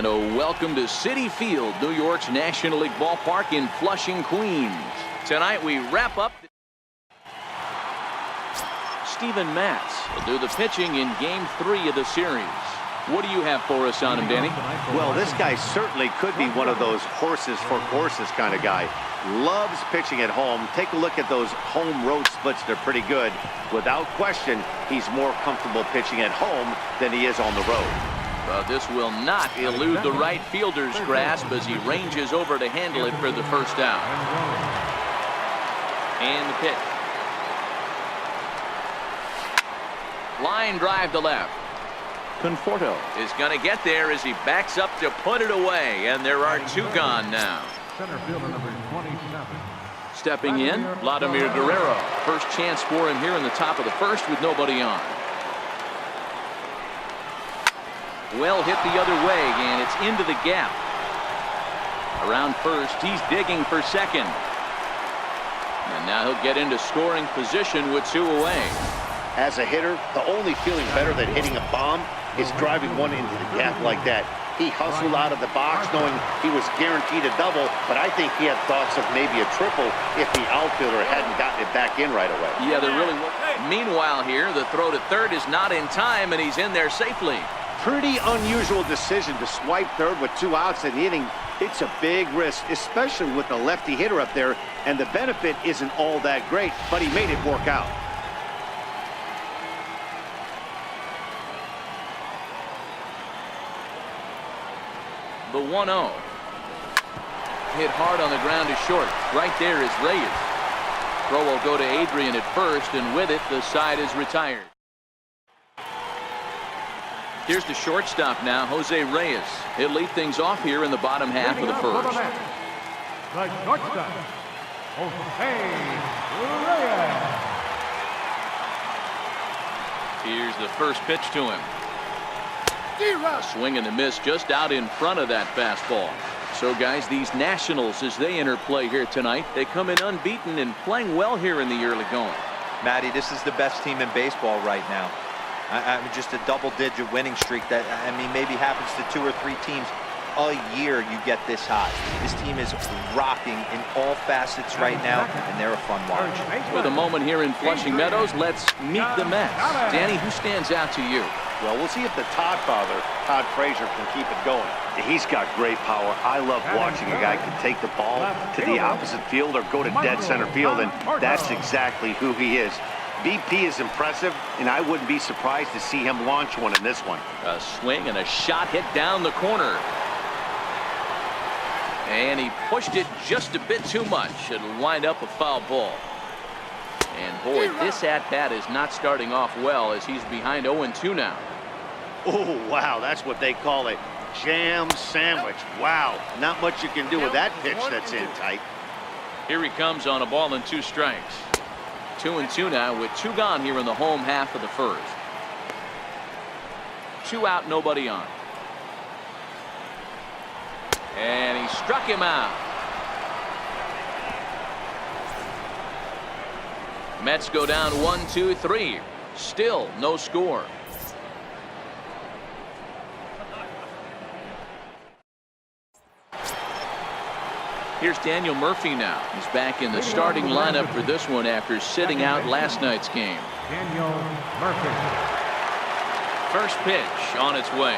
And a welcome to Citi Field, New York's National League ballpark in Flushing, Queens. Tonight we wrap up. Steven Matz will do the pitching in Game 3 of the series. What do you have for us on him, Danny? Well, this guy certainly could be one of those horses for courses kind of guy. Loves pitching at home. Take a look at those home road splits. They're pretty good. Without question, he's more comfortable pitching at home than he is on the road. Well, this will not elude the right fielder's grasp as he ranges over to handle it for the first out. And the pitch. Line drive to left. Conforto is going to get there as he backs up to put it away, and there are two gone now. Center fielder number 27. Stepping in, Vladimir Guerrero. First chance for him here in the top of the first with nobody on. Well hit the other way, and it's into the gap. Around first, he's digging for second. And now he'll get into scoring position with two away. As a hitter, the only feeling better than hitting a bomb is driving one into the gap like that. He hustled out of the box knowing he was guaranteed a double, but I think he had thoughts of maybe a triple if the outfielder hadn't gotten it back in right away. Yeah, there really was. Meanwhile here, the throw to third is not in time, and he's in there safely. Pretty unusual decision to swipe third with 2 outs in the inning. It's a big risk, especially with the lefty hitter up there, and the benefit isn't all that great, but he made it work out. The 1-0. Hit hard on the ground to short. Right there is Reyes. Throw will go to Adrian at first, and with it, the side is retired. Here's the shortstop now, Jose Reyes. He'll lead things off here in the bottom half of the first. The shortstop, Jose Reyes. Here's the first pitch to him. A swing and a miss just out in front of that fastball. So, guys, these Nationals, as they enter play here tonight, they come in unbeaten and playing well here in the early going. Matty, this is the best team in baseball right now. I mean, just a double-digit winning streak that, I mean, maybe happens to 2 or 3 teams a year you get this high. This team is rocking in all facets right now, and they're a fun watch. With a moment here in Flushing Meadows, let's meet the Mets. Danny, who stands out to you? Well, we'll see if the Todd father, Todd Frazier, can keep it going. He's got great power. I love watching a guy can take the ball to the opposite field or go to dead center field, and that's exactly who he is. BP is impressive, and I wouldn't be surprised to see him launch one in this one. A swing and a shot hit down the corner. And he pushed it just a bit too much. It'll wind up a foul ball. And boy, this at-bat is not starting off well as he's behind 0-2 now. Oh, wow, that's what they call a jam sandwich. Wow, not much you can do with that pitch that's in tight. Here he comes on a ball and 2 strikes. 2-2 now with 2 gone here in the home half of the first. 2 out, nobody on. And he struck him out. Mets go down 1-2-3. Still no score. Here's Daniel Murphy now. He's back in the starting lineup for this one after sitting out last night's game. Daniel Murphy. First pitch on its way.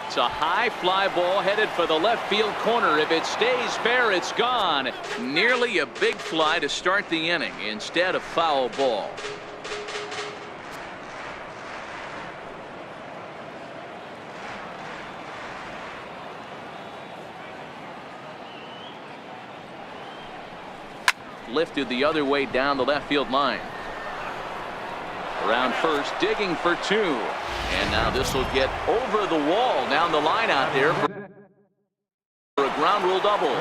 It's a high fly ball headed for the left field corner. If it stays fair, it's gone. Nearly a big fly to start the inning. Instead, a foul ball. Lifted the other way down the left field line. Around first, digging for 2. And now this will get over the wall down the line out there for a ground rule double.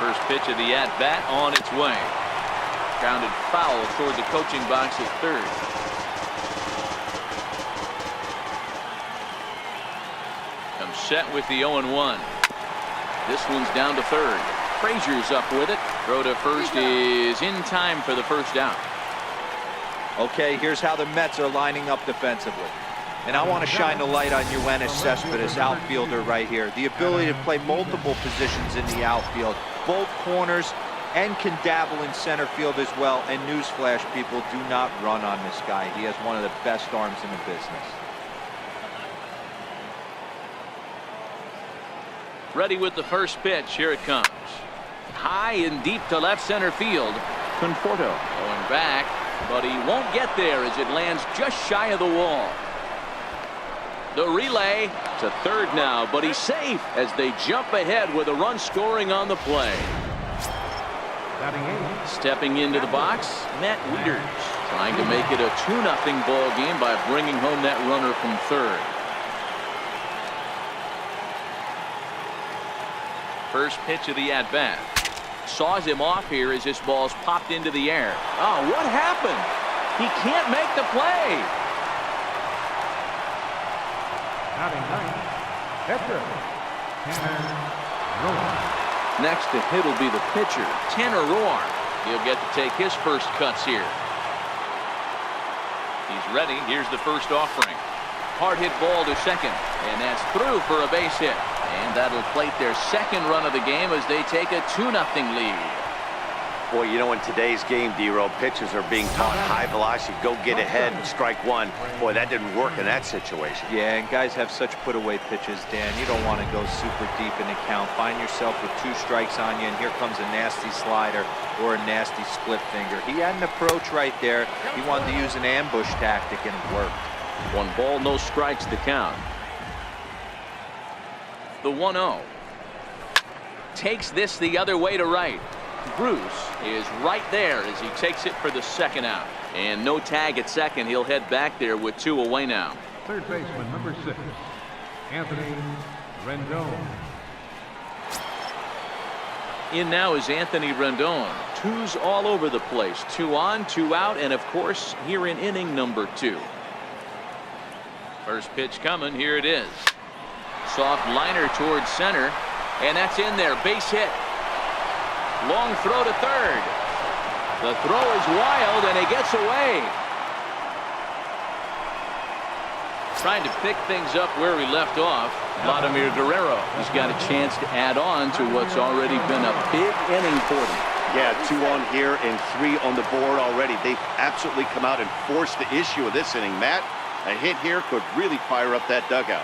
First pitch of the at-bat on its way. Grounded foul toward the coaching box at third. Comes set with the 0-1. This one's down to third. Frazier's up with it. Throw to first is in time for the first out. Okay, here's how the Mets are lining up defensively. And I want to shine the light on Yoenis Cespedes, outfielder right here. The ability to play multiple positions in the outfield, both corners, and can dabble in center field as well. And newsflash, people, do not run on this guy. He has one of the best arms in the business. Ready with the first pitch. Here it comes. High and deep to left center field. Conforto going back, but he won't get there as it lands just shy of the wall. The relay to third now, but he's safe as they jump ahead with a run scoring on the play. Stepping into the box, Matt Wieters trying to make it a 2-0 ball game by bringing home that runner from third. First pitch of the at-bat. Saws him off here as this ball's popped into the air. Oh, what happened? He can't make the play. Next to hit will be the pitcher, Tanner Roar. He'll get to take his first cuts here. He's ready. Here's the first offering. Hard hit ball to second, and that's through for a base hit. And that'll plate their second run of the game as they take a 2-0 lead. Boy, you know, in today's game, D-Row, pitchers are being taught high velocity, go get ahead and strike one. Boy, that didn't work in that situation. Yeah, and guys have such put-away pitches, Dan. You don't want to go super deep in the count. Find yourself with 2 strikes on you, and here comes a nasty slider or a nasty split finger. He had an approach right there. He wanted to use an ambush tactic, and it worked. 1 ball, no strikes to count. The 1-0. Takes this the other way to right. Bruce is right there as he takes it for the second out. And no tag at second. He'll head back there with 2 away now. Third baseman, number 6, Anthony Rendon. In now is Anthony Rendon. 2s all over the place. 2 on, 2 out, and of course here in inning number 2. First pitch coming. Here it is. Soft liner towards center, and that's in there. Base hit. Long throw to third. The throw is wild, and he gets away. Trying to pick things up where we left off. Vladimir Guerrero has got a chance to add on to what's already been a big inning for them. Yeah, 2 on here and 3 on the board already. They've absolutely come out and forced the issue of this inning. Matt, a hit here could really fire up that dugout.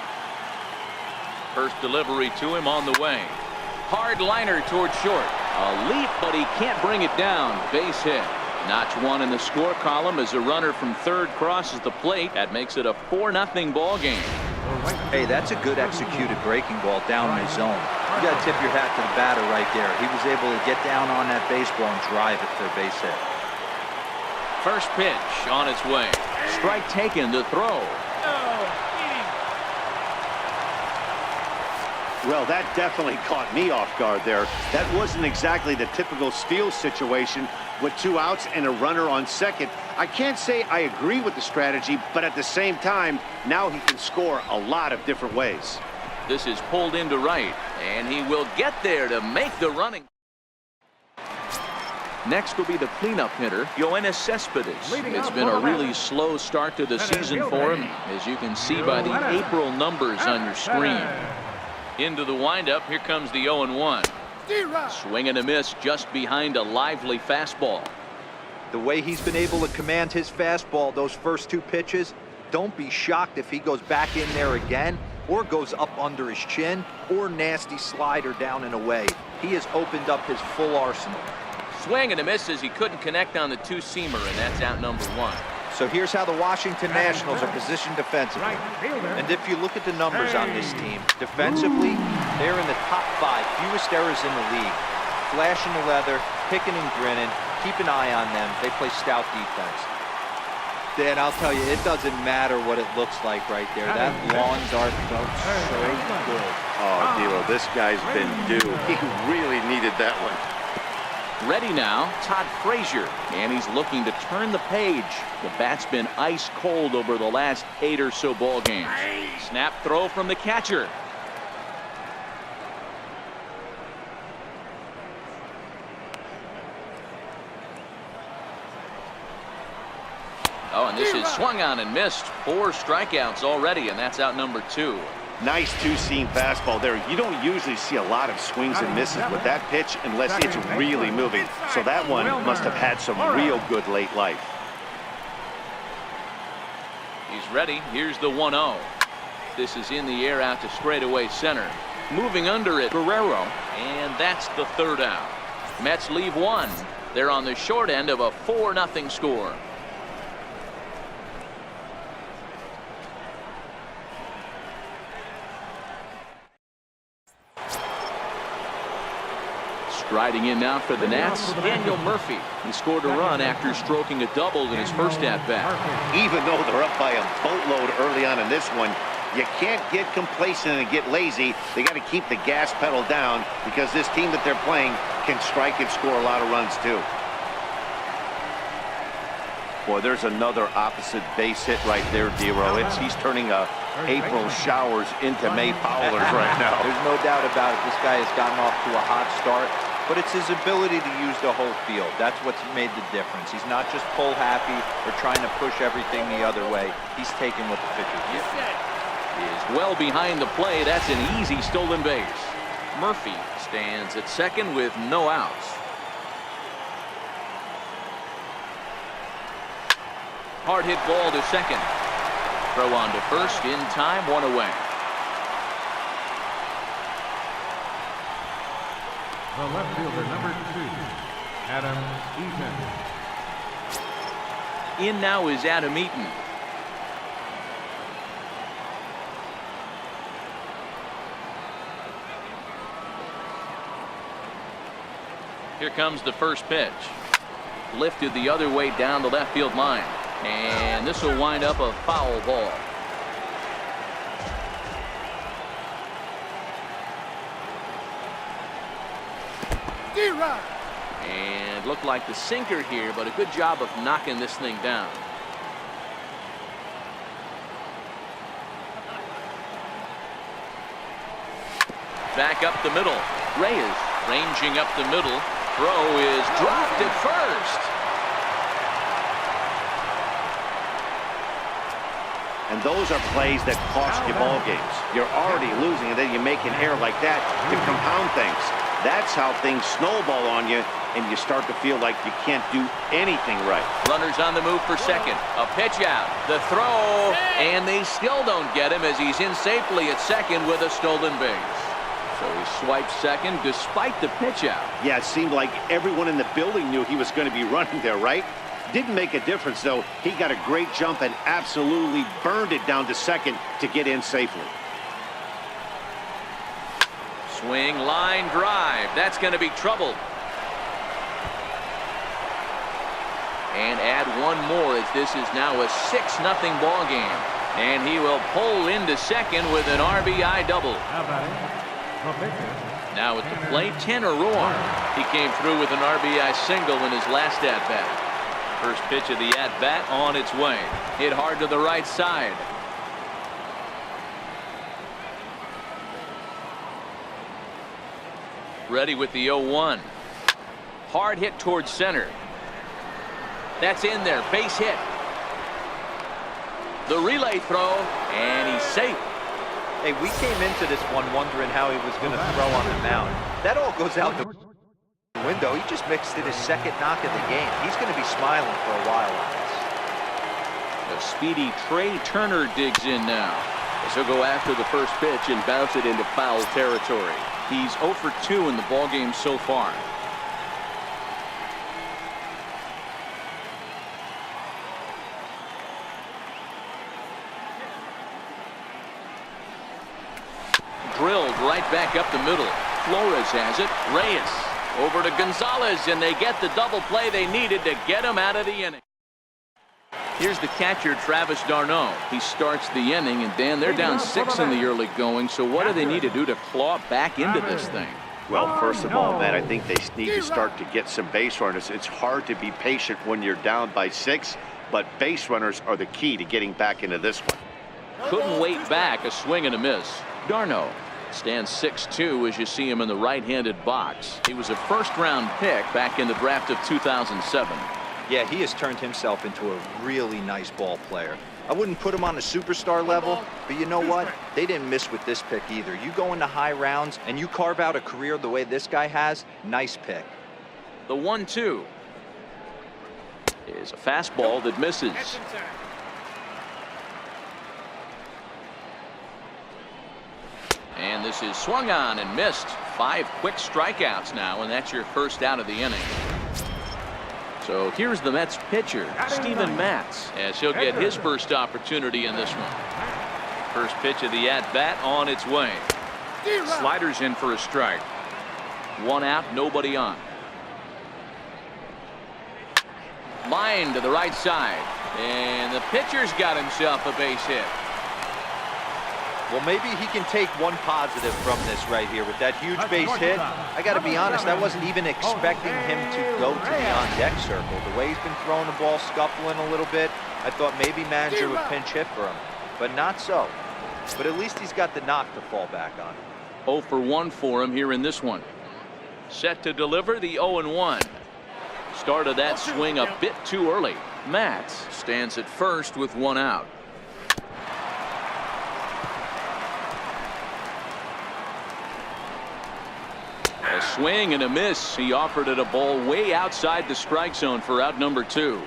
First delivery to him on the way. Hard liner towards short. A leap, but he can't bring it down. Base hit. Notch 1 in the score column as a runner from third crosses the plate. That makes it a 4-0 ball game. Hey, that's a good executed breaking ball down in the zone. You got to tip your hat to the batter right there. He was able to get down on that baseball and drive it for a base hit. First pitch on its way. Strike taken to throw. Well, that definitely caught me off guard there. That wasn't exactly the typical steal situation with 2 outs and a runner on second. I can't say I agree with the strategy, but at the same time, now he can score a lot of different ways. This is pulled into right, and he will get there to make the running. Next will be the cleanup hitter, Yoenis Cespedes. It's been a really slow start to the season for him, as you can see by the April numbers on your screen. Into the windup, here comes the 0-1. Swing and a miss just behind a lively fastball. The way he's been able to command his fastball those first 2 pitches, don't be shocked if he goes back in there again or goes up under his chin or nasty slider down and away. He has opened up his full arsenal. Swing and a miss as he couldn't connect on the 2-seamer, and that's out number 1. So here's how the Washington Nationals are positioned defensively. And if you look at the numbers on this team, defensively, they're in the top 5, fewest errors in the league. Flashing the leather, picking and grinning, keep an eye on them. They play stout defense. Dan, I'll tell you, it doesn't matter what it looks like right there. That long dart felt so good. Oh, D'Lo, this guy's been due. He really needed that one. Ready now, Todd Frazier, and he's looking to turn the page. The bat's been ice cold over the last 8 or so ball games. Snap throw from the catcher. Oh, and this is swung on and missed. 4 strikeouts already, and that's out number 2. Nice two-seam fastball there. You don't usually see a lot of swings and misses with that pitch unless it's really moving. So that one must have had some real good late life. He's ready. Here's the 1-0. This is in the air out to straightaway center. Moving under it, Guerrero. And that's the 3rd out. Mets leave 1. They're on the short end of a 4-0 score. Striding in now for the Nats, Daniel Murphy. He scored a run after stroking a double in his first at-bat. Even though they're up by a boatload early on in this one, you can't get complacent and get lazy. They got to keep the gas pedal down because this team that they're playing can strike and score a lot of runs too. Boy, there's another opposite base hit right there, Dero. He's turning April showers into May powers right now. There's no doubt about it. This guy has gotten off to a hot start, but it's his ability to use the whole field. That's what's made the difference. He's not just pull happy or trying to push everything the other way. He's taking what the pitcher gives. Is well behind the play. That's an easy stolen base. Murphy stands at second with no outs. Hard hit ball to second. Throw on to first in time, 1 away. The left fielder, number 2, Adam Eaton. In now is Adam Eaton. Here comes the first pitch. Lifted the other way down the left field line. And this will wind up a foul ball. And looked like the sinker here, but a good job of knocking this thing down. Back up the middle. Reyes ranging up the middle. Throw is dropped at first. And those are plays that cost you ball games. You're already losing, and then you make an error like that to compound things. That's how things snowball on you, and you start to feel like you can't do anything right. Runners on the move for second. A pitch out. The throw, and they still don't get him as he's in safely at second with a stolen base. So he swipes second despite the pitch out. Yeah, it seemed like everyone in the building knew he was going to be running there, right? Didn't make a difference, though. He got a great jump and absolutely burned it down to second to get in safely. Swing, line drive. That's going to be trouble. And add one more as this is now a 6-0 ball game. And he will pull into second with an RBI double. Now at the plate, Tanner Roar. He came through with an RBI single in his last at-bat. First pitch of the at-bat on its way. Hit hard to the right side. Ready with the 0-1. Hard hit towards center. That's in there. Base hit. The relay throw, and he's safe. Hey, we came into this one wondering how he was going to throw on the mound. That all goes out the window. He just mixed in his second knock of the game. He's going to be smiling for a while on this. The speedy Trey Turner digs in now. As he'll go after the first pitch and bounce it into foul territory. He's 0 for 2 in the ballgame so far. Drilled right back up the middle. Flores has it. Reyes over to Gonzalez, and they get the double play they needed to get him out of the inning. Here's the catcher, Travis d'Arnaud. He starts the inning, and Dan, they're down 6 in the early going, so what do they need to do to claw back into this thing? Well, first of all, Matt, I think they need to start to get some base runners. It's hard to be patient when you're down by 6, but base runners are the key to getting back into this one. Couldn't wait back. A swing and a miss. d'Arnaud stands 6'2" as you see him in the right-handed box. He was a first-round pick back in the draft of 2007. Yeah, he has turned himself into a really nice ball player. I wouldn't put him on a superstar level, but you know what? They didn't miss with this pick either. You go into high rounds and you carve out a career the way this guy has, nice pick. The 1-2 is a fastball that misses. And this is swung on and missed. 5 quick strikeouts now, and that's your first out of the inning. So here's the Mets pitcher, Steven Matz, as he'll get his first opportunity in this one. First pitch of the at-bat on its way. Sliders in for a strike. 1 out, nobody on. Line to the right side, and the pitcher's got himself a base hit. Well, maybe he can take one positive from this right here with that huge base hit. I got to be honest, I wasn't even expecting him to go to the on-deck circle. The way he's been throwing the ball, scuffling a little bit, I thought maybe manager would pinch hit for him, but not so. But at least he's got the knock to fall back on. 0 for 1 for him here in this one. Set to deliver the 0-1. Started that swing a bit too early. Matz stands at first with 1 out. A swing and a miss. He offered it a ball way outside the strike zone for out number 2.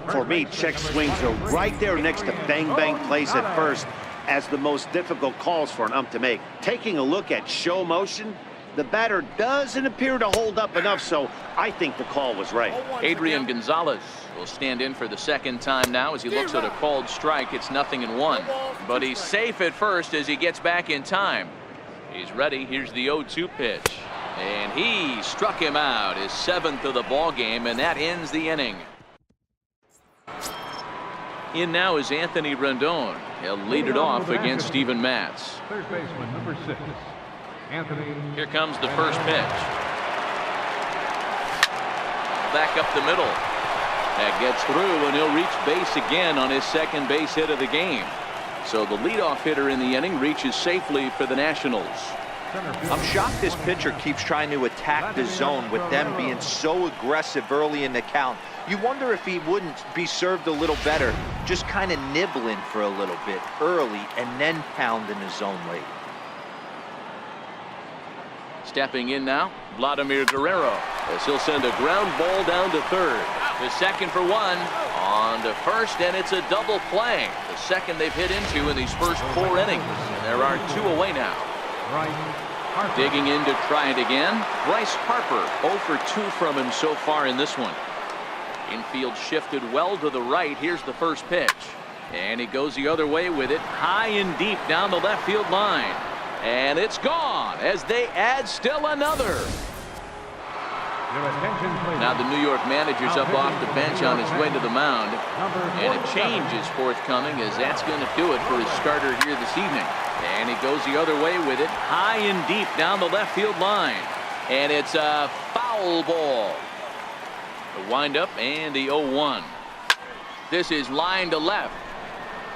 For me, check swings are right there next to bang plays at first as the most difficult calls for an ump to make. Taking a look at show motion, the batter doesn't appear to hold up enough, so I think the call was right. Adrian Gonzalez will stand in for the second time now as he looks at a called strike. It's 0-1, but he's safe at first as he gets back in time. He's ready. Here's the 0-2 pitch, and he struck him out, his 7th of the ball game, and that ends the inning. In now is Anthony Rendon. He'll lead it off against Steven Matz. Third baseman, number 6, Anthony. Here comes the first pitch. Back up the middle. That gets through, and he'll reach base again on his second base hit of the game. So the leadoff hitter in the inning reaches safely for the Nationals. I'm shocked this pitcher keeps trying to attack the zone with them being so aggressive early in the count. You wonder if he wouldn't be served a little better, just kind of nibbling for a little bit early and then pounding the zone late. Stepping in now, Vladimir Guerrero, as he'll send a ground ball down to third. The second for 1, on to first, and it's a double play. The second they've hit into in these first 4 innings, and there are 2 away now. Digging in to try it again, Bryce Harper, 0 for 2 from him so far in this one. Infield shifted well to the right. Here's the first pitch, and he goes the other way with it, high and deep down the left field line. And it's gone as they add still another. Now the New York manager's up off the bench on his way to the mound. And a change is forthcoming, as that's going to do it for his starter here this evening. And he goes the other way with it, high and deep down the left field line. And it's a foul ball. The windup and the 0-1. This is line to left.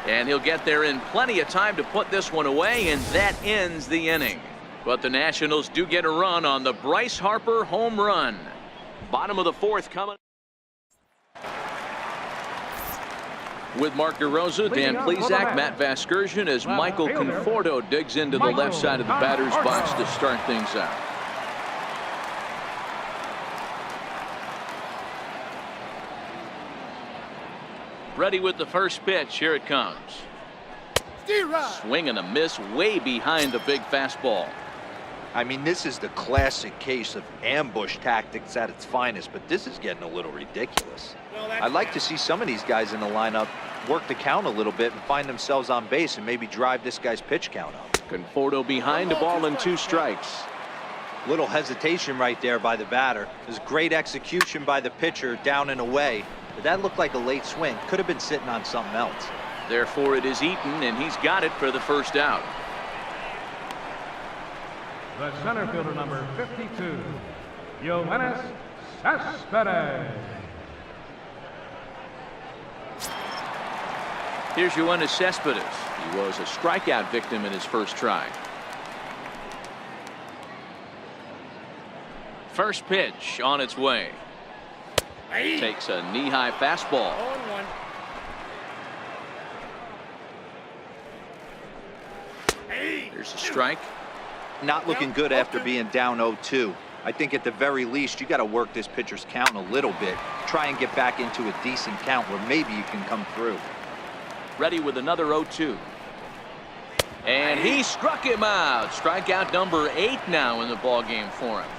And he'll get there in plenty of time to put this one away, and that ends the inning. But the Nationals do get a run on the Bryce Harper home run. Bottom of the 4th coming. With Mark DeRosa, Dan Plesac, Matt Vasgersian, as Michael Conforto digs into the left side of the batter's box to start things out. Ready with the first pitch. Here it comes. Swing and a miss way behind the big fastball. I mean, this is the classic case of ambush tactics at its finest, but this is getting a little ridiculous. I'd like to see some of these guys in the lineup work the count a little bit and find themselves on base and maybe drive this guy's pitch count up. Conforto behind the ball and 2 strikes. Little hesitation right there by the batter. There's great execution by the pitcher down and away. But that looked like a late swing. Could have been sitting on something else. Therefore, it is Eaton, and he's got it for the first out. The center fielder, number 52, Yoenis Cespedes. Here's Yoenis Cespedes. He was a strikeout victim in his first try. First pitch on its way. Takes a knee-high fastball. 0-1. Here's a strike. Not looking good after being down 0-2. I think at the very least you got to work this pitcher's count a little bit. Try and get back into a decent count where maybe you can come through. Ready with another 0-2. And he struck him out. Strikeout number 8 now in the ball game for him.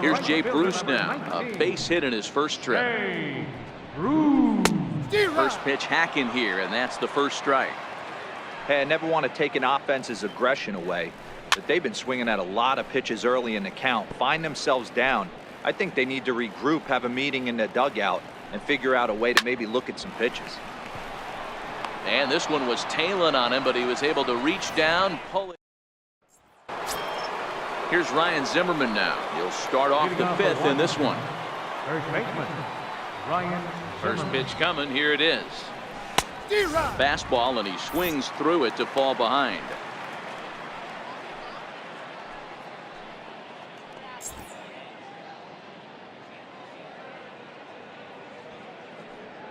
Here's Jay Bruce now. A base hit in his first trip. First pitch hacking here, and that's the first strike. Hey, I never want to take an offense's aggression away, but they've been swinging at a lot of pitches early in the count. Find themselves down. I think they need to regroup, have a meeting in the dugout, and figure out a way to maybe look at some pitches. And this one was tailing on him, but he was able to reach down, pull it. Here's Ryan Zimmerman now. He'll start off the 5th in this one. First baseman, Ryan First Zimmerman. pitch coming. Here it is. Fastball, and he swings through it to fall behind.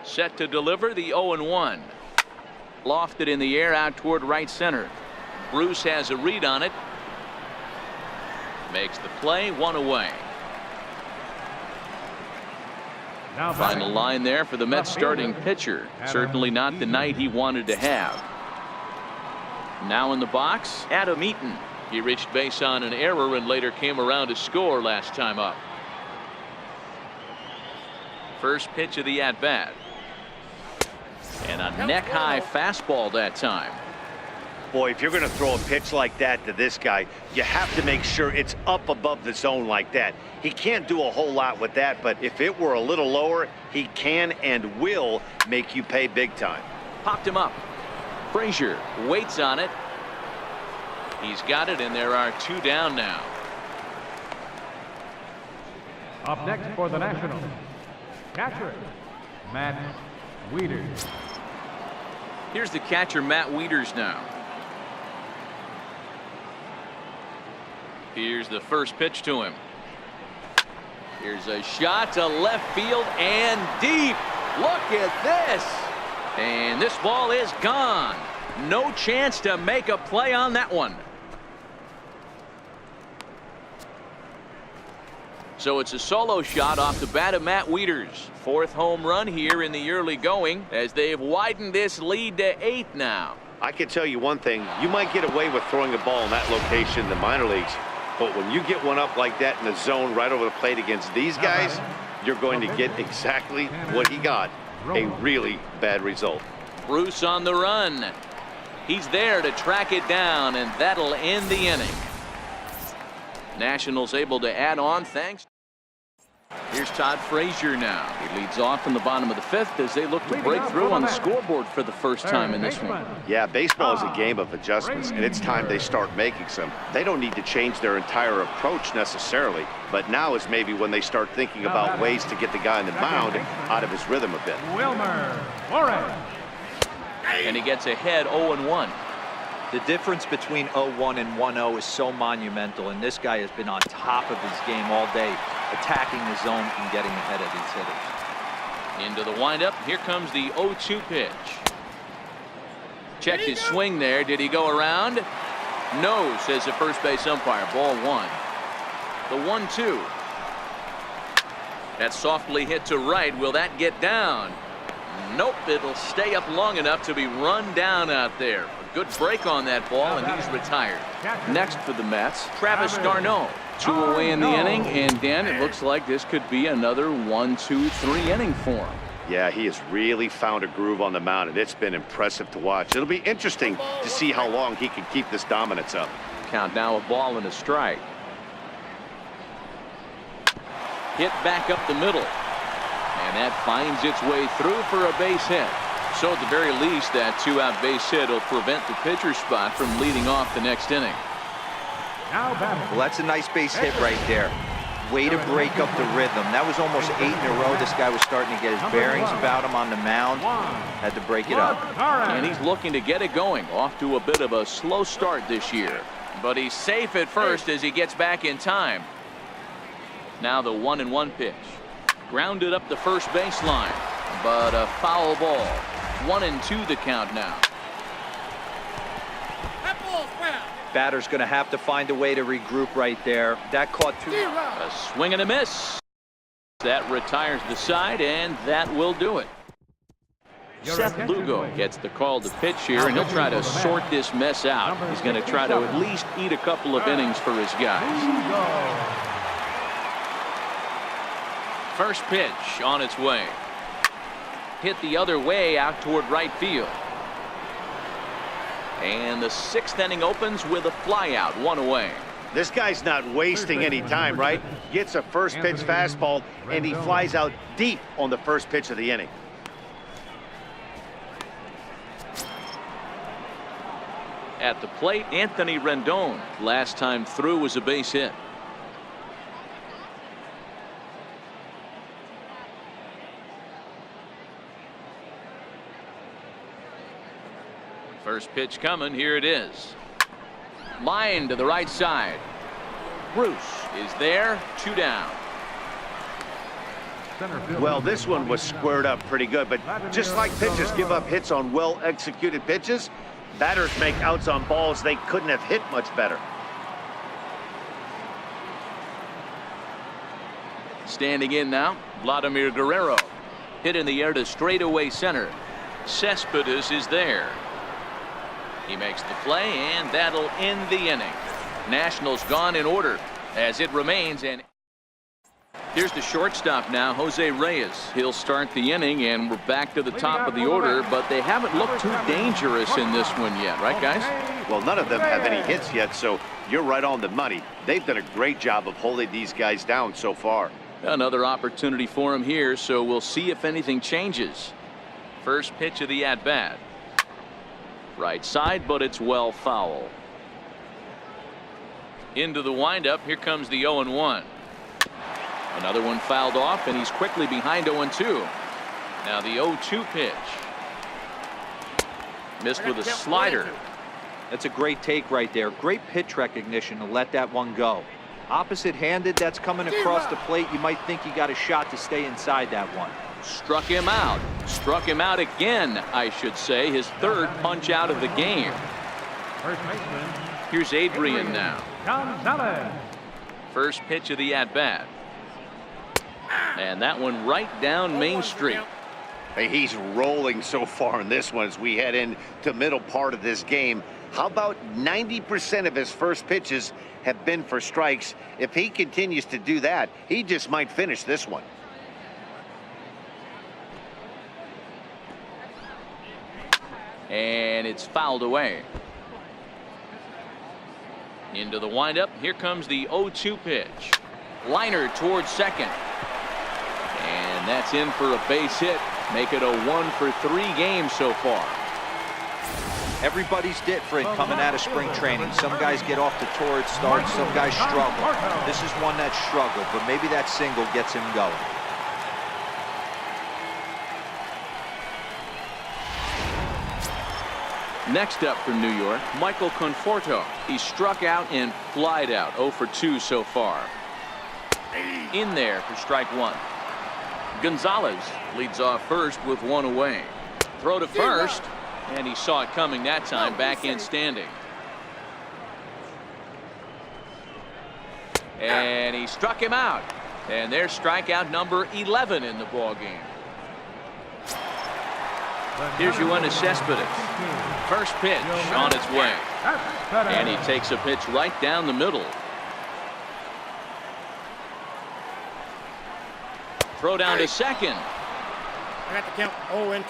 Set to deliver the 0-1. Lofted in the air out toward right center. Bruce has a read on it. Makes the play, 1 away. Now Final line there for the Mets starting pitcher. Certainly not the night he wanted to have. Now in the box, Adam Eaton. He reached base on an error and later came around to score last time up. First pitch of the at-bat. And a neck-high fastball that time. Boy, if you're going to throw a pitch like that to this guy, you have to make sure it's up above the zone like that. He can't do a whole lot with that, but if it were a little lower, he can and will make you pay big time. Popped him up. Frazier waits on it. He's got it, and there are 2 down now. Up next for the Nationals, catcher, Matt Wieters. Here's the catcher, Matt Wieters now. Here's the first pitch to him. Here's a shot to left field and deep. Look at this. And this ball is gone. No chance to make a play on that one. So it's a solo shot off the bat of Matt Wieters. 4th home run here in the early going as they've widened this lead to 8 now. I can tell you one thing. You might get away with throwing a ball in that location in the minor leagues, but when you get one up like that in the zone right over the plate against these guys, you're going to get exactly what he got. A really bad result. Bruce on the run. He's there to track it down, and that'll end the inning. Nationals able to add on thanks. Here's Todd Frazier now. He leads off in the bottom of the 5th as they look to break through on the scoreboard for the first time in this one. Yeah, baseball is a game of adjustments, and it's time they start making some. They don't need to change their entire approach necessarily, but now is maybe when they start thinking about ways to get the guy on the mound out of his rhythm a bit. Wilmer Flores. And he gets ahead 0-1. The difference between 0-1 and 1-0 is so monumental, and this guy has been on top of his game all day, attacking the zone and getting ahead of these hitters. Into the windup. Here comes the 0-2 pitch. Checked his swing there. Did he go around? No, says the first base umpire. Ball 1. The 1-2. That's softly hit to right. Will that get down? Nope. It'll stay up long enough to be run down out there. A good break on that ball, and he's retired. Next for the Mets, Travis d'Arnaud. 2 away in the inning, and Dan, it looks like this could be another 1-2-3 inning for him. Yeah, he has really found a groove on the mound, and it's been impressive to watch. It'll be interesting to see how long he can keep this dominance up. Count now, a ball and a strike. Hit back up the middle, and that finds its way through for a base hit. So at the very least, that 2-out base hit will prevent the pitcher's spot from leading off the next inning. Well, that's a nice base hit right there. Way to break up the rhythm. That was almost 8 in a row. This guy was starting to get his bearings about him on the mound. Had to break it up. And he's looking to get it going. Off to a bit of a slow start this year. But he's safe at first as he gets back in time. Now the 1-1 pitch. Grounded up the first baseline, but a foul ball. 1-2 the count now. Batter's going to have to find a way to regroup right there. That caught two. A swing and a miss. That retires the side, and that will do it. Seth Lugo gets the call to pitch here, and he'll try to sort this mess out. He's going to try to at least eat a couple of innings for his guys. First pitch on its way. Hit the other way out toward right field. And the 6th inning opens with a flyout, 1 away. This guy's not wasting any time, right? Gets a first pitch fastball, and he flies out deep on the first pitch of the inning. At the plate, Anthony Rendon. Last time through was a base hit. First pitch coming. Here it is. Line to the right side. Bruce is there. 2 down. Well, this one was squared up pretty good, but just like pitchers give up hits on well-executed pitches, batters make outs on balls they couldn't have hit much better. Standing in now, Vladimir Guerrero. Hit in the air to straightaway center. Cespedes is there. He makes the play, and that'll end the inning. Nationals gone in order as it remains. And here's the shortstop now, Jose Reyes. He'll start the inning, and we're back to the top of the order, but they haven't looked too dangerous in this one yet, right, guys? Well, none of them have any hits yet, so you're right on the money. They've done a great job of holding these guys down so far. Another opportunity for him here, so we'll see if anything changes. First pitch of the at-bat. Right side, but it's well foul. Into the windup. Here comes the 0-1. Another one fouled off, and he's quickly behind 0-2. Now the 0-2 pitch. Missed with a slider. That's a great take right there. Great pitch recognition to let that one go. Opposite-handed, that's coming across the plate. You might think he got a shot to stay inside that one. Struck him out. Struck him out again, I should say. His 3rd punch out of the game. Here's Adrian now. First pitch of the at-bat. And that one right down Main Street. Hey, he's rolling so far in this one as we head into middle part of this game. How about 90% of his first pitches have been for strikes? If he continues to do that, he just might finish this one. And it's fouled away. Into the windup. Here comes the 0-2 pitch. Liner towards second. And that's in for a base hit. Make it a 1-for-3 game so far. Everybody's different coming out of spring training. Some guys get off to torrid starts. Some guys struggle. This is one that struggled, but maybe that single gets him going. Next up from New York, Michael Conforto. He struck out and flied out. 0-for-2 so far. In there for strike 1. Gonzalez leads off first with 1 away. Throw to first, and he saw it coming that time. Back in standing. And he struck him out. And there's strikeout number 11 in the ball game. Here's Yoenis Cespedes. First pitch on its way. And he takes a pitch right down the middle. Throw down to second. I got to count 0-2.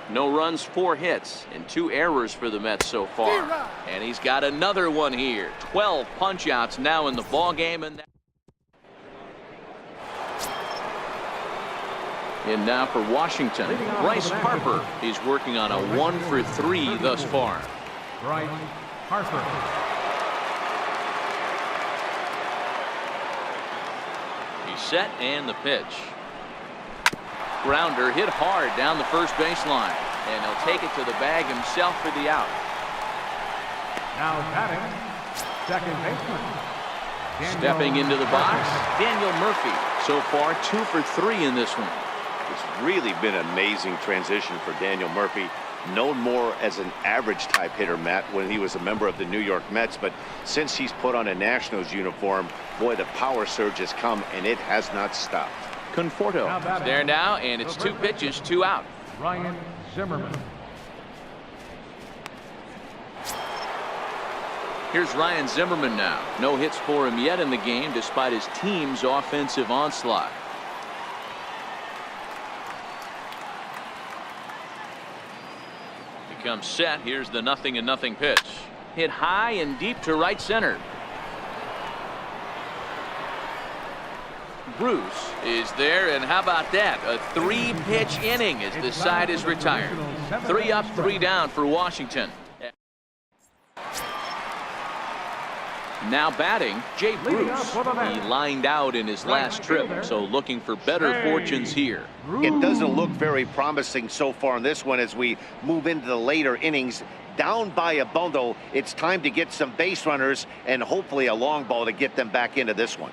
No runs, 4 hits, and 2 errors for the Mets so far. And he's got another one here. 12 punch-outs now in the ball game. And now for Washington, Bryce Harper. He's working on a 1-for-3 thus far. Bryce Harper. He's set, and the pitch. Grounder hit hard down the first baseline, and he'll take it to the bag himself for the out. Now batting, second baseman, Stepping into the box, Daniel Murphy. So far, 2 for 3 in this one. It's really been an amazing transition for Daniel Murphy, known more as an average type hitter, Matt, when he was a member of the New York Mets. But since he's put on a Nationals uniform, boy, the power surge has come, and it has not stopped. Conforto is there now, and it's 2 pitches, 2 out. Ryan Zimmerman. Here's Ryan Zimmerman now. No hits for him yet in the game, despite his team's offensive onslaught. He comes set. Here's the 0-0 pitch. Hit high and deep to right center. Bruce is there, and how about that? A 3-pitch inning as the side is retired. 3 up, 3 down for Washington. Now batting, Jay Bruce. He lined out in his last trip, so looking for better fortunes here. It doesn't look very promising so far in this one as we move into the later innings. Down by a bundle, it's time to get some base runners and hopefully a long ball to get them back into this one.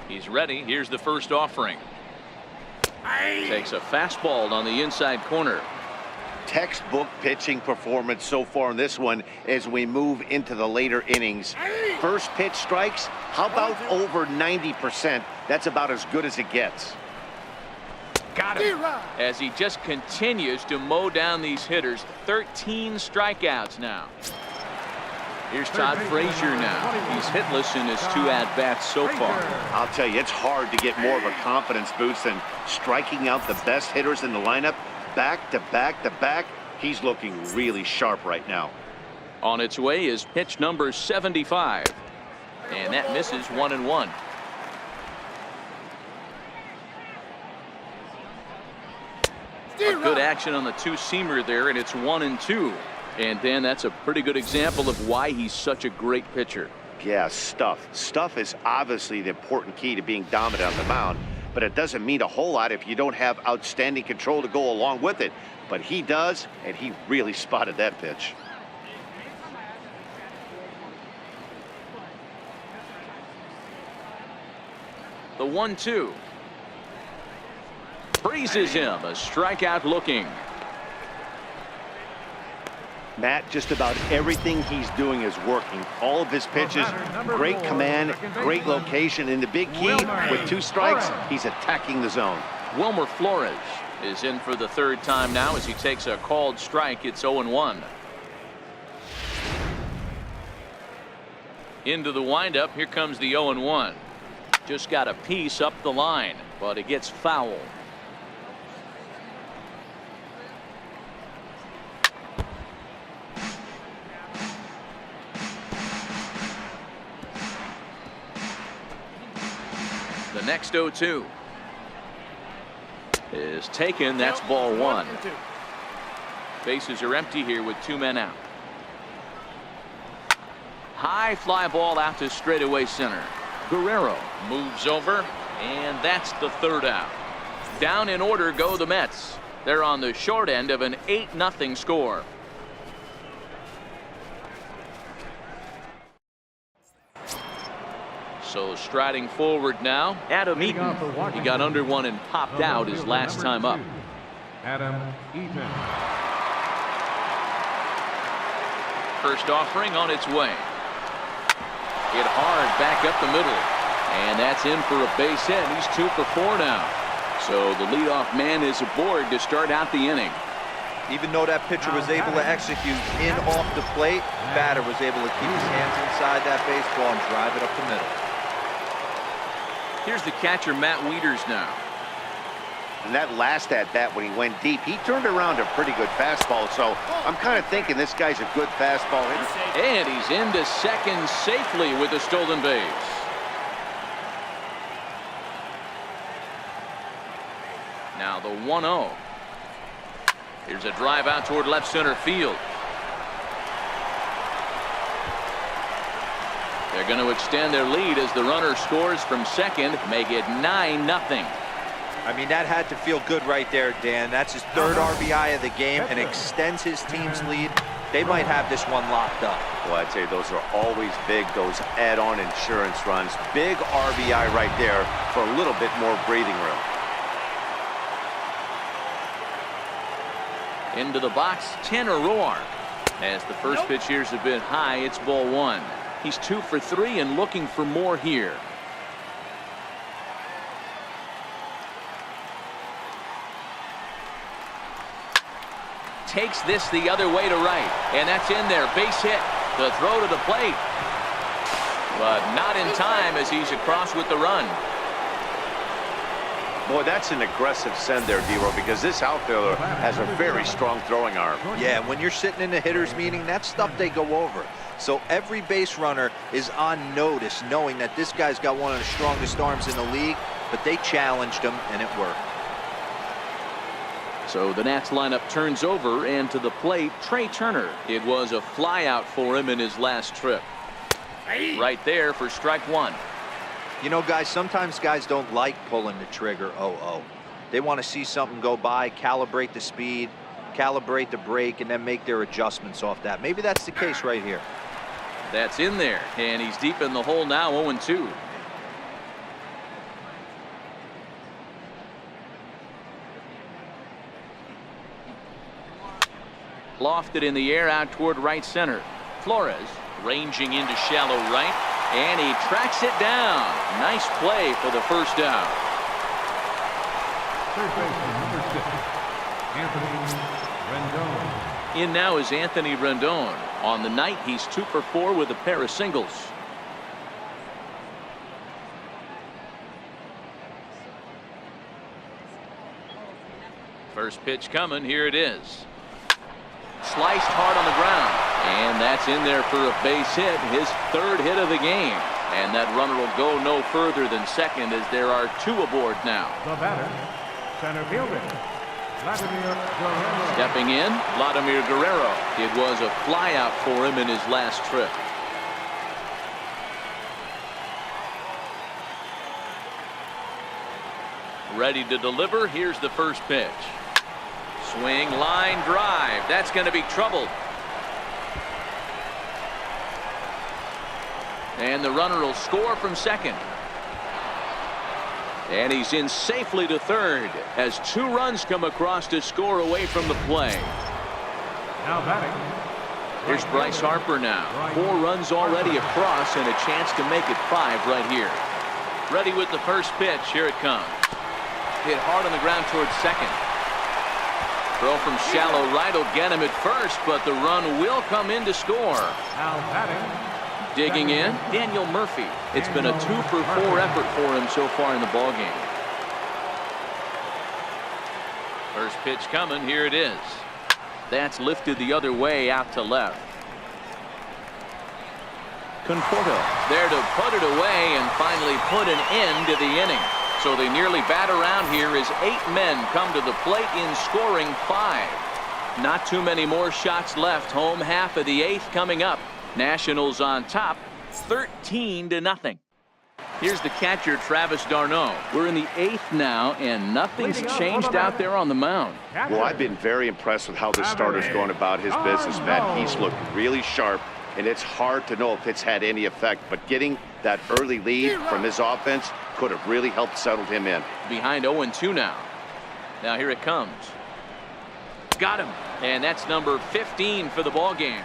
He's ready. Here's the first offering. Takes a fastball on the inside corner. Textbook pitching performance so far in this one as we move into the later innings. First pitch strikes, how about over 90%? That's about as good as it gets. Got him. As he just continues to mow down these hitters. 13 strikeouts now. Here's Todd Frazier now. He's hitless in his 2 at-bats so far. I'll tell you, it's hard to get more of a confidence boost than striking out the best hitters in the lineup. Back to back to back. He's looking really sharp right now. On its way is pitch number 75. And that misses 1-1. A good action on the 2-seamer there, and it's 1-2. And then that's a pretty good example of why he's such a great pitcher. Yeah, stuff. Stuff is obviously the important key to being dominant on the mound, but it doesn't mean a whole lot if you don't have outstanding control to go along with it. But he does, and he really spotted that pitch. The 1-2. Freezes him. A strikeout looking. Matt, just about everything he's doing is working. All of his pitches, great command, great location, and the big key, with 2 strikes, he's attacking the zone. Wilmer Flores is in for the 3rd time now as he takes a called strike. It's 0-1. Into the windup. Here comes the 0-1. Just got a piece up the line, but it gets foul. The next 0-2 is taken. That's ball 1. Bases are empty here with 2 men out. High fly ball out to straightaway center. Guerrero moves over, and that's the 3rd out. Down in order go the Mets. They're on the short end of an 8-0 score. So striding forward now, Adam Eaton. He got under one and popped out his last time up. Adam Eaton. First offering on its way. Hit hard back up the middle. And that's in for a base hit. He's 2 for 4 now. So the leadoff man is aboard to start out the inning. Even though that pitcher was able to execute in off the plate, batter was able to keep his hands inside that baseball and drive it up the middle. Here's the catcher, Matt Wieters now. And that last at-bat when he went deep, he turned around a pretty good fastball. So I'm kind of thinking this guy's a good fastball hitter. And he's into second safely with a stolen base. Now the 1-0. Here's a drive out toward left center field. They're going to extend their lead as the runner scores from second, make it 9-0. I mean, that had to feel good right there, Dan. That's his third RBI of the game and extends his team's lead. They might have this one locked up. Well, I'd say those are always big, those add-on insurance runs. Big RBI right there for a little bit more breathing room. Into the box, Tanner Roark. As the first pitch here's a bit high, it's ball one. He's 2 for 3 and looking for more here. Takes this the other way to right, and that's in there. Base hit. The throw to the plate, but not in time as he's across with the run. Boy, that's an aggressive send there, D-Row, because this outfielder has a very strong throwing arm. Yeah, when you're sitting in a hitter's meeting, that's stuff they go over. So every base runner is on notice, knowing that this guy's got one of the strongest arms in the league, but they challenged him, and it worked. So the Nats lineup turns over, and to the plate, Trey Turner. It was a flyout for him in his last trip. Right there for strike one. You know, guys, sometimes guys don't like pulling the trigger 0-0. They want to see something go by, calibrate the speed, calibrate the brake, and then make their adjustments off that. Maybe that's the case right here. That's in there, and he's deep in the hole now, 0-2. Lofted in the air out toward right center. Flores ranging into shallow right, and he tracks it down. Nice play for the first out. Third baseman, number 6, Anthony Rendon. In now is Anthony Rendon. On the night, he's 2 for 4 with a pair of singles. First pitch coming. Here it is. Sliced hard on the ground, and that's in there for a base hit, his 3rd hit of the game. And that runner will go no further than second as there are 2 aboard now. The batter, center fielder, Vladimir Guerrero. Stepping in, Vladimir Guerrero. It was a flyout for him in his last trip. Ready to deliver. Here's the first pitch. Swing, line drive. That's going to be trouble. And the runner will score from second. And he's in safely to third as 2 runs come across to score away from the play. Now batting. Here's Bryce Harper now. 4 runs already across and a chance to make it 5 right here. Ready with the first pitch. Here it comes. Hit hard on the ground towards second. Throw from shallow right will get him at first, but the run will come in to score. Now batting. Digging in, Daniel Murphy. It's been a 2 for 4 effort for him so far in the ballgame. First pitch coming. Here it is. That's lifted the other way out to left. Conforto there to put it away and finally put an end to the inning. So they nearly bat around here as 8 men come to the plate in scoring 5. Not too many more shots left. Home half of the 8th coming up. Nationals on top 13-0. Here's the catcher, Travis d'Arnaud. We're in the 8th now, and nothing's changed out there on the mound. Well, I've been very impressed with how this starter's going about his business, Matt. He's looked really sharp, and it's hard to know if it's had any effect, but getting that early lead from his offense could have really helped settle him in. Behind 0-2 now. Now here it comes. Got him, and that's number 15 for the ball game.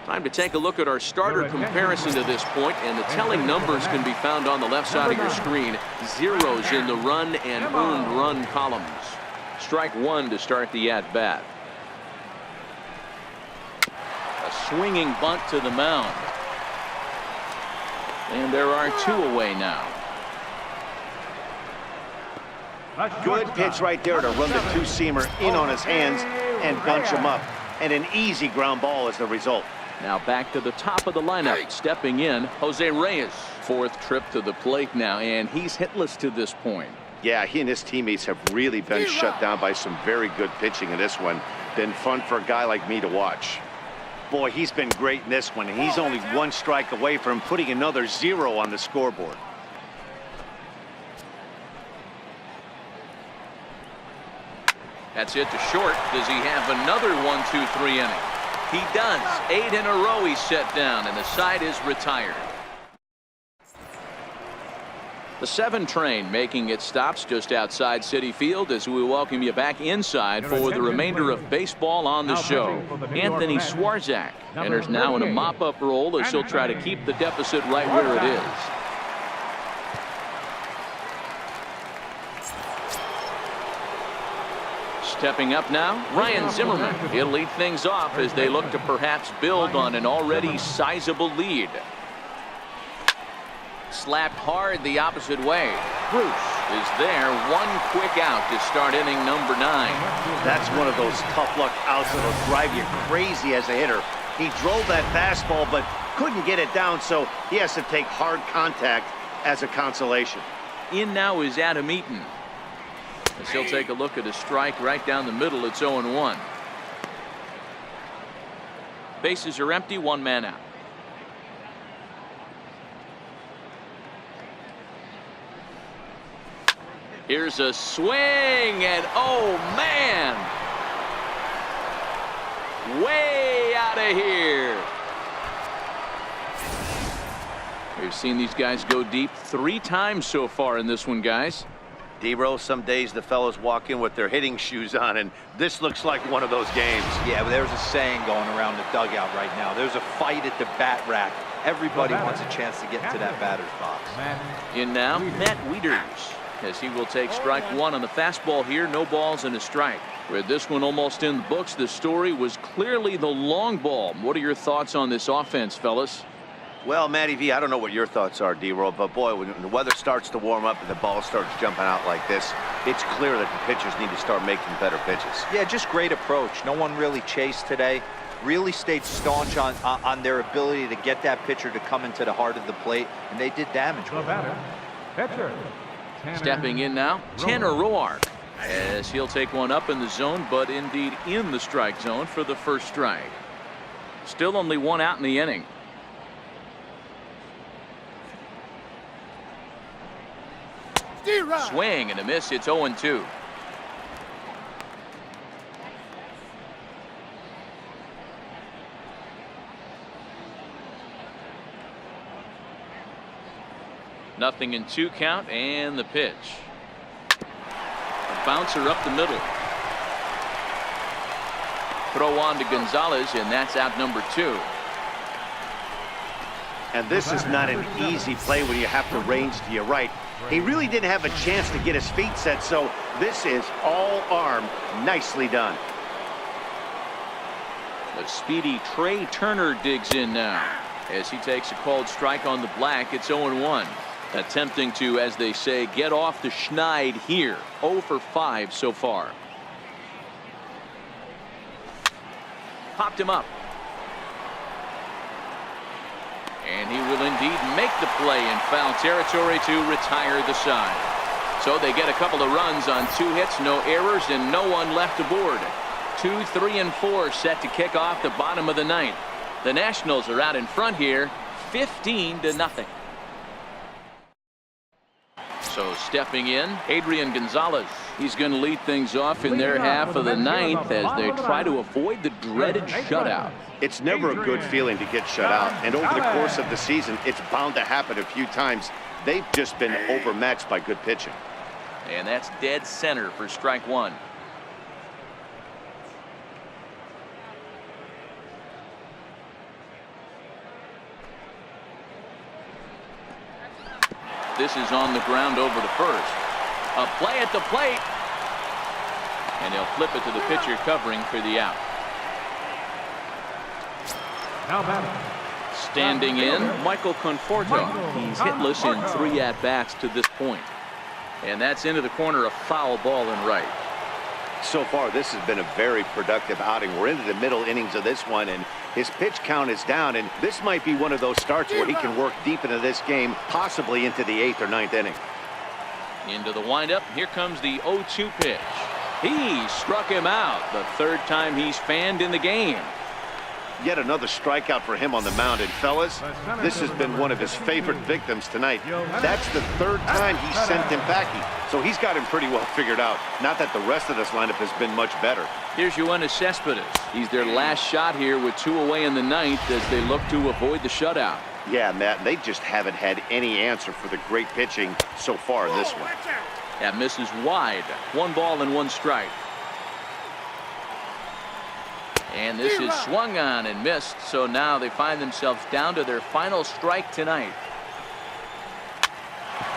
Time to take a look at our starter comparison to this point, and the telling numbers can be found on the left side of your screen. Zeros in the run and earned run columns. Strike 1 to start the at-bat. A swinging bunt to the mound. And there are 2 away now. Good pitch right there to run the 2-seamer in on his hands and bunch him up. And an easy ground ball as the result. Now back to the top of the lineup. Stepping in, Jose Reyes. 4th trip to the plate now, and he's hitless to this point. Yeah, he and his teammates have really been shut down by some very good pitching in this one. Been fun for a guy like me to watch. Boy, he's been great in this one, and he's only 1 strike away from putting another 0 on the scoreboard. That's it to short. Does he have another 1-2-3 inning? He does. 8 in a row he's set down, and the side is retired. The 7 train making its stops just outside Citi Field as we welcome you back inside for the remainder of baseball on the show. Anthony Swarzak enters now in a mop-up role as he'll try to keep the deficit right where it is. Stepping up now, Ryan Zimmerman. He'll lead things off as they look to perhaps build on an already sizable lead. Slapped hard the opposite way. Bruce is there. One quick out to start inning number 9. That's one of those tough luck outs that'll drive you crazy as a hitter. He drove that fastball but couldn't get it down, so he has to take hard contact as a consolation. In now is Adam Eaton. As he'll take a look at a strike right down the middle. It's 0-1. Bases are empty, 1 man out. Here's a swing, and oh man, way out of here. We've seen these guys go deep 3 times so far in this one, guys. D-Row, some days the fellas walk in with their hitting shoes on, and this looks like one of those games. Yeah, but there's a saying going around the dugout right now. There's a fight at the bat rack. Everybody wants a chance to get into that batter's box. In now, Matt Wieters, as he will take strike 1 on the fastball here. No balls and a strike. With this one almost in the books, the story was clearly the long ball. What are your thoughts on this offense, fellas? Well, Matty V, I don't know what your thoughts are, D-Roll, but boy, when the weather starts to warm up and the ball starts jumping out like this, it's clear that the pitchers need to start making better pitches. Yeah, just great approach. No one really chased today. Really stayed staunch on their ability to get that pitcher to come into the heart of the plate, and they did damage with it. Pitcher. Stepping in now, Tanner Roark, as he'll take one up in the zone, but indeed in the strike zone for the first strike. Still only 1 out in the inning. Swing and a miss. It's 0-2. Nothing in 2 count, and the pitch. A bouncer up the middle. Throw on to Gonzalez, and that's out number 2. And this is not an easy play when you have to range to your right. He really didn't have a chance to get his feet set, so this is all arm. Nicely done. The speedy Trey Turner digs in now as he takes a called strike on the black. It's 0-1. Attempting to, as they say, get off the schneid here. 0 for 5 so far. Popped him up. And he will indeed make the play in foul territory to retire the side. So they get a couple of runs on 2 hits, no errors, and no one left aboard. 2, 3, and 4 set to kick off the bottom of the 9th. The Nationals are out in front here, 15-0. So stepping in, Adrian Gonzalez. He's going to lead things off in their half of the 9th as they try to avoid the dreaded shutout. It's never a good feeling to get shut out, and over the course of the season, it's bound to happen a few times. They've just been overmatched by good pitching. And that's dead center for strike 1. This is on the ground over to first. A play at the plate. And he'll flip it to the pitcher covering for the out. Standing in, Michael Conforto. He's hitless in 3 at-bats to this point. And that's into the corner, a foul ball and right. So far, this has been a very productive outing. We're into the middle innings of this one, and his pitch count is down, and this might be one of those starts where he can work deep into this game, possibly into the 8th or 9th inning. Into the windup. Here comes the 0-2 pitch. He struck him out, the 3rd time he's fanned in the game. Yet another strikeout for him on the mound, and fellas, this has been one of his favorite victims tonight. That's the 3rd time he sent him packing. so he's got him pretty well figured out. Not that the rest of this lineup has been much better. Here's Yoenis Cespedes. He's their last shot here with 2 away in the ninth as they look to avoid the shutout. Yeah, Matt, they just haven't had any answer for the great pitching so far in this one. That misses wide. 1 ball and 1 strike. And this is swung on and missed, so now they find themselves down to their final strike tonight.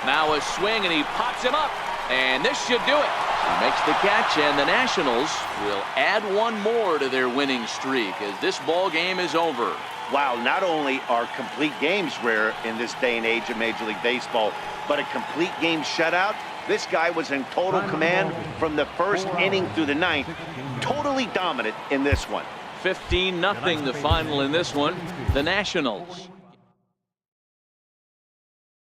Now a swing, and he pops him up, and this should do it. He makes the catch, and the Nationals will add 1 more to their winning streak as this ball game is over. Wow, not only are complete games rare in this day and age of Major League Baseball, but a complete game shutout. This guy was in total command from the first inning through the ninth. Totally dominant in this one. 15-0 the final in this one. The Nationals